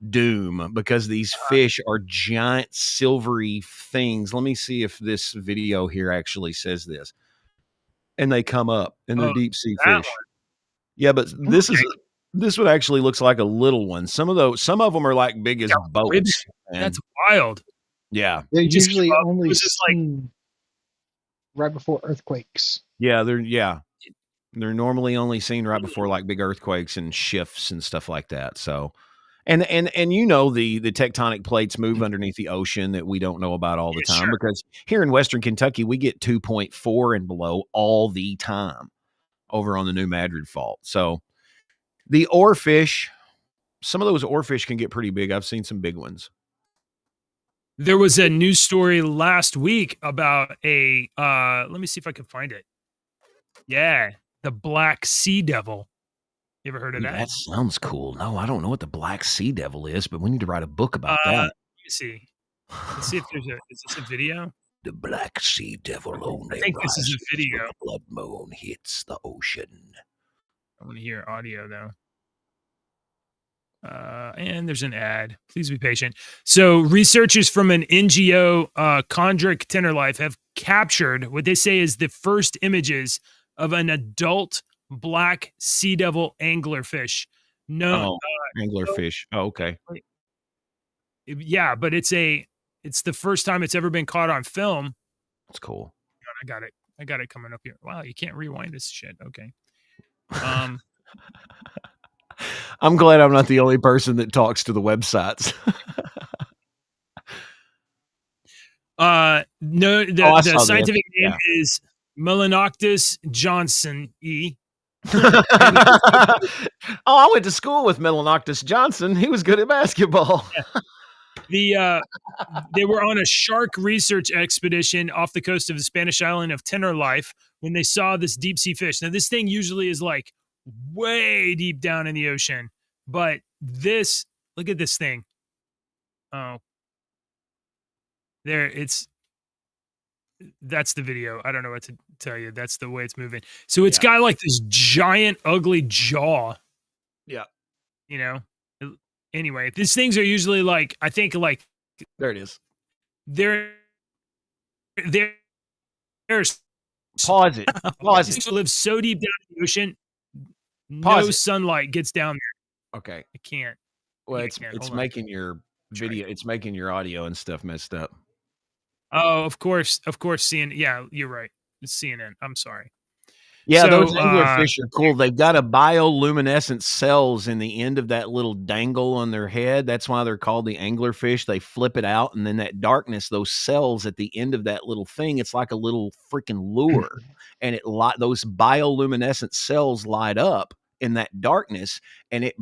doom because these fish are giant silvery things. Let me see if this video here actually says this. And they come up, and they're deep sea that fish. Yeah, but this is this one actually looks like a little one. Some of them are like big as boats. That's wild. Yeah. They're You just usually came up, only was this like seen right before earthquakes. Yeah, they're normally only seen right before like big earthquakes and shifts and stuff like that. So, and you know the tectonic plates move underneath the ocean that we don't know about all the time because here in Western Kentucky we get 2.4 and below all the time over on the New Madrid Fault. So, the oarfish, some of those oarfish can get pretty big. I've seen some big ones. There was a news story last week about a let me see if I can find it. Yeah, the black sea devil. You ever heard of Ooh, that? that sounds cool. No, I don't know what the black sea devil is, but we need to write a book about Let that. me see. Let's see if there's is this a video? The black sea devil only I think this is rises a video. when the blood moon hits the ocean. I want to hear audio though. And there's an ad. Please be patient. So, researchers from an NGO, Chondric Tenderlife, have captured what they say is the first images of an adult black sea devil anglerfish. No, Anglerfish. Oh, okay. Yeah, but it's the first time it's ever been caught on film. That's cool. I got it coming up here. Wow, you can't rewind this shit. Okay. I'm glad I'm not the only person that talks to the websites. No, the scientific name is Melanoctus Johnson E. I went to school with Melanoctus Johnson. He was good at basketball. Yeah. They were on a shark research expedition off the coast of the Spanish island of Tenerife when they saw this deep sea fish. Now, this thing usually is like way deep down in the ocean, but look at this thing. Oh, that's the video. I don't know what to tell you. That's the way it's moving. So it's got like this giant, ugly jaw. Yeah. You know, anyway, these things are usually like, I think like, there it is. There's pause it. Pause it. Live so deep down in the ocean, Pause no it. sunlight gets down there. Okay. I can't. Well, Yeah, it's I can't. Hold on. making your video, it's making your audio and stuff messed up. Oh, of course, CNN. Yeah, you're right. It's CNN. I'm sorry. Yeah, So, those anglerfish are cool. They've got a bioluminescent cells in the end of that little dangle on their head. That's why they're called the anglerfish. They flip it out, and then that darkness, those cells at the end of that little thing, it's like a little freaking lure, and those bioluminescent cells light up in that darkness, and it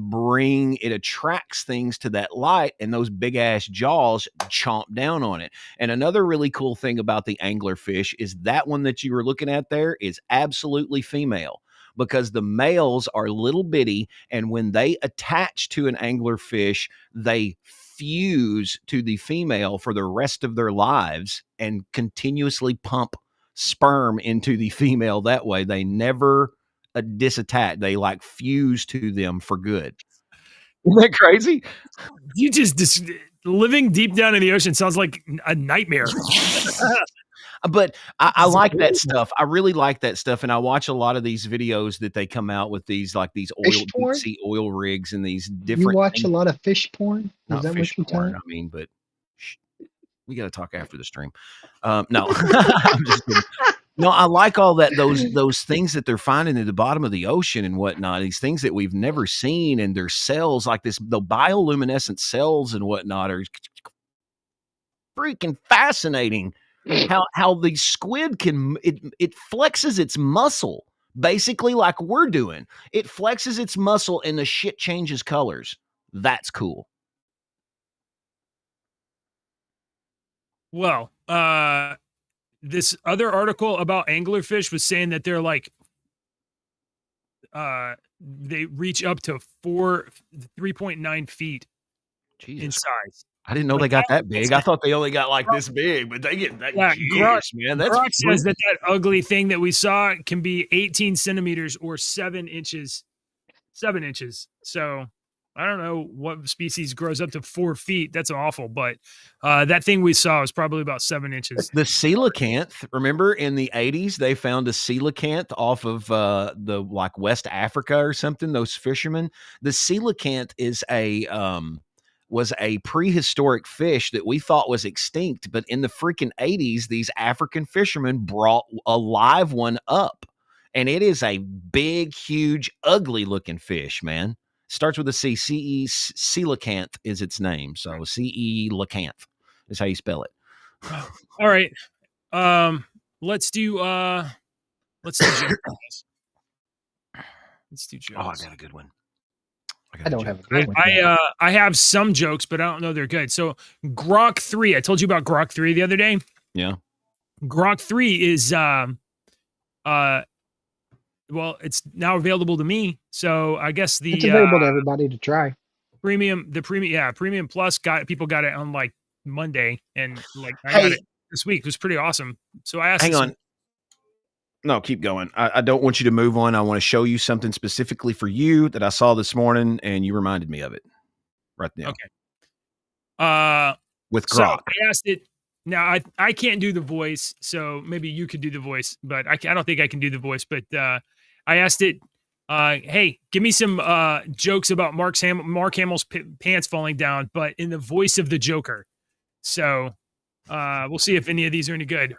attracts things to that light, and those big ass jaws chomp down on it. And another really cool thing about the anglerfish is that one that you were looking at there is absolutely female, because the males are little bitty, and when they attach to an anglerfish, they fuse to the female for the rest of their lives and continuously pump sperm into the female. That way they never disattach. They like fuse to them for good. Isn't that crazy? You just living deep down in the ocean sounds like a nightmare. But I like that stuff. I really like that stuff, and I watch a lot of these videos that they come out with these deep sea oil rigs and these different. You watch a lot of fish porn? Not Is that fish what you're porn, telling? I mean, but we got to talk after the stream. No, I'm just kidding. No, I like all that, those things that they're finding at the bottom of the ocean and whatnot, these things that we've never seen, and their cells like this, the bioluminescent cells and whatnot are freaking fascinating. How the squid it flexes its muscle, basically like we're doing. It flexes its muscle and the shit changes colors. That's cool. Well, this other article about anglerfish was saying that they're like, they reach up to 3.9 feet in size. I didn't know they got that big. I thought they only got like this big, but they get that. Yeah, Jeez, man, that's Grok says freaky. that ugly thing that we saw can be 18 centimeters or 7 inches. 7 inches. So I don't know what species grows up to 4 feet. That's awful, but that thing we saw was probably about 7 inches. The coelacanth. Remember in the 80s, they found a coelacanth off of the like West Africa or something. Those fishermen. The coelacanth is was a prehistoric fish that we thought was extinct, but in the freaking 80s, these African fishermen brought a live one up, and it is a big, huge, ugly looking fish, man. Starts with a C. Coelacanth is its name. So coelacanth is how you spell it. All right. Let's do jokes. Let's do jokes. Oh, I got a good one. I don't have a good one. I have some jokes, but I don't know they're good. So Grok 3, I told you about Grok 3 the other day. Yeah. Grok 3 is well, it's now available to me. So I guess it's available to everybody to try. Premium Plus people got it on like Monday, and like I got it this week. It was pretty awesome. So I asked. Hang on. No, keep going. I don't want you to move on. I want to show you something specifically for you that I saw this morning, and you reminded me of it right now. Okay. With so Grok. I asked it. Now I can't do the voice, so maybe you could do the voice, but I don't think I can do the voice. But I asked it, hey, give me some jokes about Mark Hamill's pants falling down, but in the voice of the Joker. So we'll see if any of these are any good.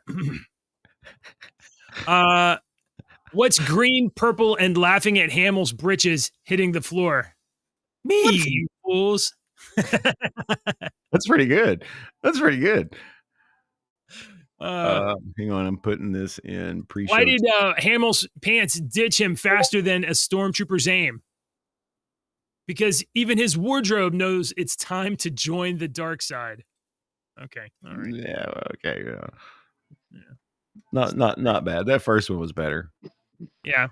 What's green, purple, and laughing at Hamill's britches hitting the floor? Me, you fools. That's pretty good. That's pretty good. Hang on, I'm putting this in pre-show. Why did Hamill's pants ditch him faster than a stormtrooper's aim? Because even his wardrobe knows it's time to join the dark side. Okay, all right. Yeah, okay, yeah. Not bad. That first one was better. Yeah.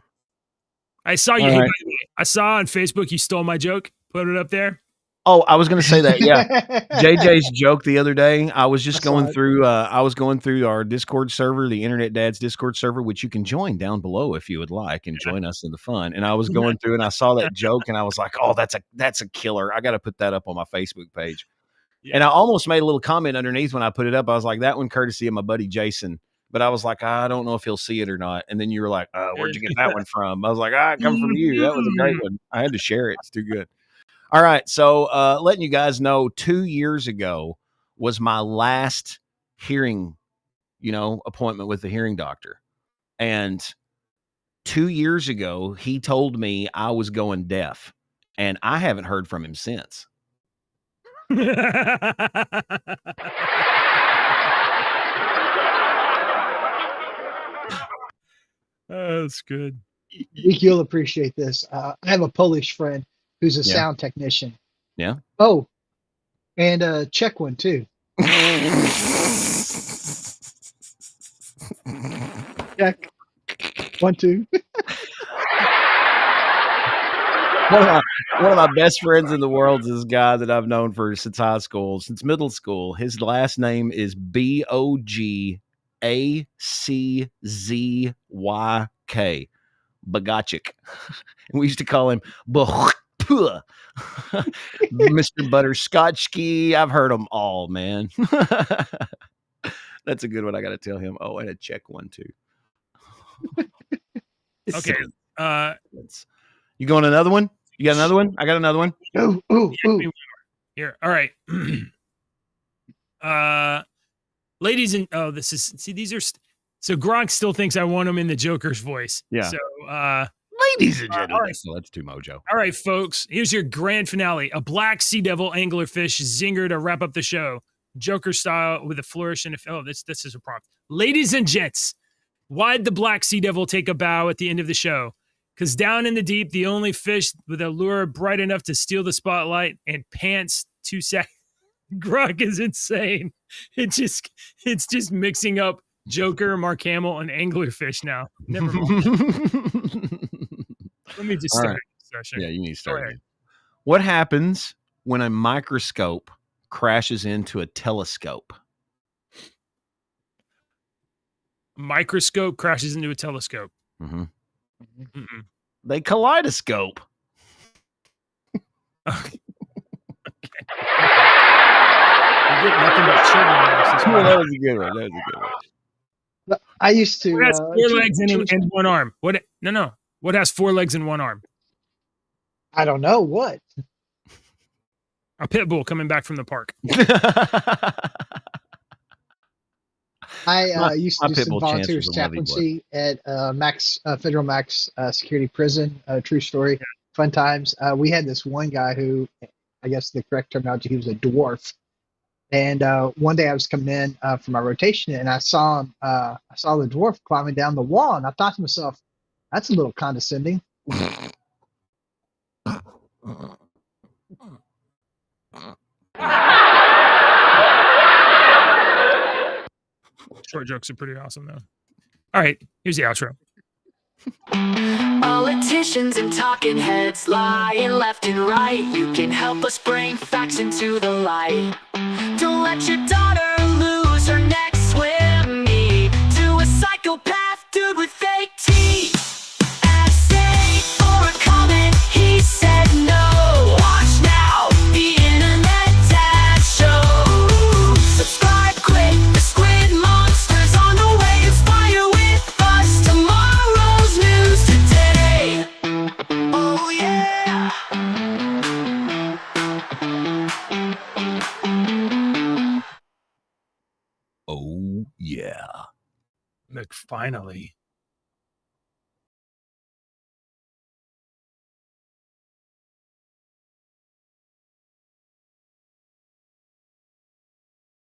I saw you. Hey, by the way, I saw on Facebook you stole my joke. Put it up there. Oh, I was going to say that. Yeah. JJ's joke the other day. I was just going through our Discord server, the Internet Dad's Discord server, which you can join down below if you would like and join us in the fun. And I was going through and I saw that joke and I was like, oh, that's a killer. I got to put that up on my Facebook page. Yeah. And I almost made a little comment underneath when I put it up. I was like, that one courtesy of my buddy Jason. But I was like, I don't know if he'll see it or not. And then you were like, where'd you get that one from? I was like, it come from you. That was a great one. I had to share it. It's too good. All right. So letting you guys know, 2 years ago was my last hearing, appointment with the hearing doctor. And 2 years ago, he told me I was going deaf. And I haven't heard from him since. That's good. You'll appreciate this. I have a Polish friend who's a sound technician. Yeah. Oh, and a Czech one too. Check. 1, 2. One of my best friends in the world is this guy that I've known since high school, since middle school. His last name is Bogaczyk. Bogaczyk. And we used to call him Mr. Butterscotchkey. I've heard them all, man. That's a good one. I got to tell him. Oh, and a Czech one too. Okay. You going another one? You got another one? I got another one. Ooh. Here. All right. Ladies and so Gronk still thinks I want him in the Joker's voice. Yeah. So ladies and gentlemen. All right. So that's too mojo. All right, folks. Here's your grand finale. A black sea devil anglerfish zinger to wrap up the show. Joker style with a flourish and this is a prompt. Ladies and gents, why'd the black sea devil take a bow at the end of the show? Because down in the deep, the only fish with a lure bright enough to steal the spotlight and pants 2 seconds. Grok is insane. It's just mixing up Joker, Mark Hamill, and anglerfish now. Never mind. Let me just start the session. Yeah, you need to start. What happens when a microscope crashes into a telescope? Microscope crashes into a telescope. Mm-hmm. Mm-mm. They kaleidoscope. Okay. You get nothing but children laughs this Well, morning. that was a good one. That was a good one. I used to. What has 4 legs and 1 arm? What? No. What has 4 legs and 1 arm? I don't know what. A pit bull coming back from the park. I used to my do pit some bull volunteer Chancellor's a lovely boy. chaplaincy at Federal Max Security Prison. True story, fun times. We had this one guy who, I guess the correct terminology, he was a dwarf. And one day I was coming in for my rotation, and I saw him. I saw the dwarf climbing down the wall, and I thought to myself, "That's a little condescending." Short jokes are pretty awesome, though. All right, here's the outro. Politicians and talking heads lying left and right. You can help us bring facts into the light. Don't let your daughter lose her next swim meet to a psychopath dude with fake teeth. Essay or a comment, he said no. Watch now, the internet dad show. Subscribe quick, the squid monster's on the way. Inspire with us tomorrow's news today. Oh yeah. Oh, yeah. McFinally.